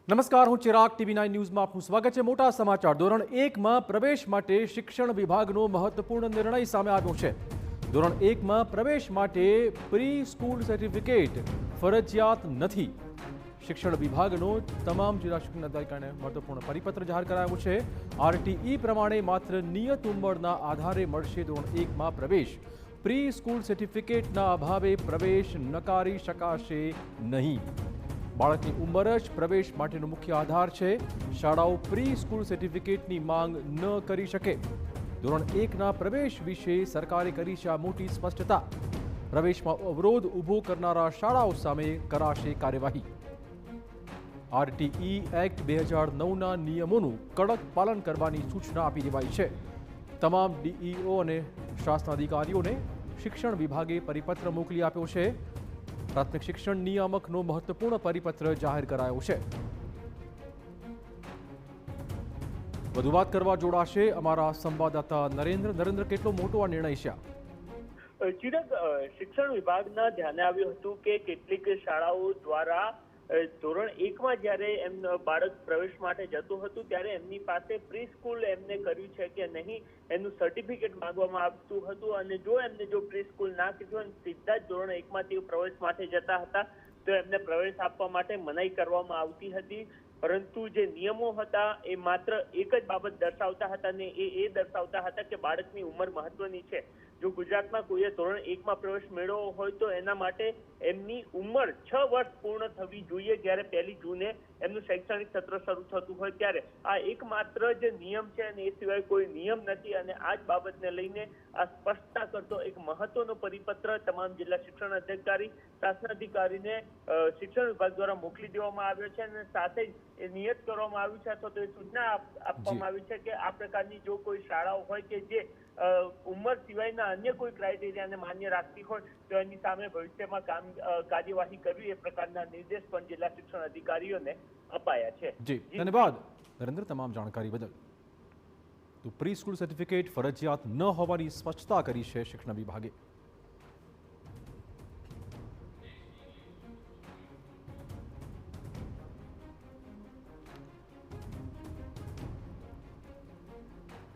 નમસ્કાર, હું ચિરાગ TV9 ન્યૂઝમાં આપનું સ્વાગત છે। મોટા સમાચાર। ધોરણ 1માં પ્રવેશ માટે શિક્ષણ વિભાગનો મહત્વપૂર્ણ નિર્ણય સામે આવ્યો છે। ધોરણ 1માં પ્રવેશ માટે પ્રી સ્કૂલ સર્ટિફિકેટ ફરજિયાત નથી। શિક્ષણ વિભાગનો તમામ જિલ્લા શિક્ષણ અધિકારીને મહત્વપૂર્ણ પરિપત્ર જાહેર કરાયો છે। RTE પ્રમાણે માત્ર નિયત ઉંમરના આધારે મળશે ધોરણ 1માં પ્રવેશ। પ્રી સ્કૂલ સર્ટિફિકેટના અભાવે પ્રવેશ નકારી શકાશે નહીં। બાળકની ઉંમર જ પ્રવેશ માટેનો મુખ્ય આધાર છે। શાળાઓ પ્રી સ્કૂલ સર્ટિફિકેટની માંગ ન કરી શકે। ધોરણ 1ના પ્રવેશ વિશે સરકારે કરી છે આ મોટી સ્પષ્ટતા। પ્રવેશમાં અવરોધ ઊભો કરનારા શાળાઓ સામે કરાશે કાર્યવાહી। RTE એક્ટ 2009ના નિયમોનું કડક પાલન કરવાની સૂચના આપી દેવાઈ છે। તમામ DEO અને શાસનાધિકારીઓને શિક્ષણ વિભાગે પરિપત્ર મોકલી આપ્યો છે। પ્રાથમિક શિક્ષણ નિયામકનો મહત્વપૂર્ણ પરિપત્ર જાહેર કરાયો છે। વધુ વાત કરવા જોડાશે અમારા સંવાદદાતા નરેન્દ્ર। કેટલો મોટો આ નિર્ણય છે? ચિરાગ, શિક્ષણ વિભાગના ધ્યાને આવ્યું હતું કે કેટલીક શાળાઓ દ્વારા ધોરણ 1માં જ્યારે બાળક પ્રવેશ માટે જતું હતું ત્યારે એમની પાસે પ્રી સ્કૂલ એમને કર્યું છે કે નહીં એનું સર્ટિફિકેટ માંગવામાં આવતું હતું અને જો પ્રી સ્કૂલ ના કીધું સીધા જ ધોરણ 1માં તેઓ પ્રવેશ માટે જતા હતા તો એમને પ્રવેશ આપવા માટે મનાઈ કરવામાં આવતી હતી। પરંતુ જે નિયમો હતા એ માત્ર એક જ બાબત દર્શાવતા હતા અને એ દર્શાવતા હતા કે બાળકની ઉંમર મહત્વની છે। જો ગુજરાતમાં કોઈએ ધોરણ 1માં પ્રવેશ મેળવવો હોય તો એના માટે એમની ઉંમર 6 વર્ષ પૂર્ણ થવી જોઈએ। જ્યારે 1 જૂને એમનું શૈક્ષણિક સત્ર શરૂ થતું હોય ત્યારે આ એકમાત્ર જે નિયમ છે અને એ સિવાય કોઈ નિયમ નથી અને આ જ બાબતને લઈને આ સ્પષ્ટતા કરતો એક મહત્વનો પરિપત્ર તમામ જિલ્લા શિક્ષણ અધિકારી શાસનાધિકારીને શિક્ષણ વિભાગ દ્વારા મોકલી દેવામાં આવ્યો છે અને સાથે જ એ નિયત કરવામાં આવ્યું છે અથવા તો એ સૂચના આપવામાં આવી છે કે આ પ્રકારની જો કોઈ શાળાઓ હોય કે જે ઉંમર સિવાયના અન્ય કોઈ ક્રાઇટેરિયાને માન્ય રાખતી હોય તો એની સામે ભવિષ્યમાં કાર્યવાહી કરવી એ પ્રકારના નિર્દેશ પણ જિલ્લા શિક્ષણ અધિકારીઓને અપાયા છે। જી, ધન્યવાદ નરેન્દ્ર તમામ જાણકારી બદલ। તો પ્રી સ્કૂલ સર્ટિફિકેટ ફરજિયાત ન હોવાની સ્પષ્ટતા કરી છે શિક્ષણ વિભાગે।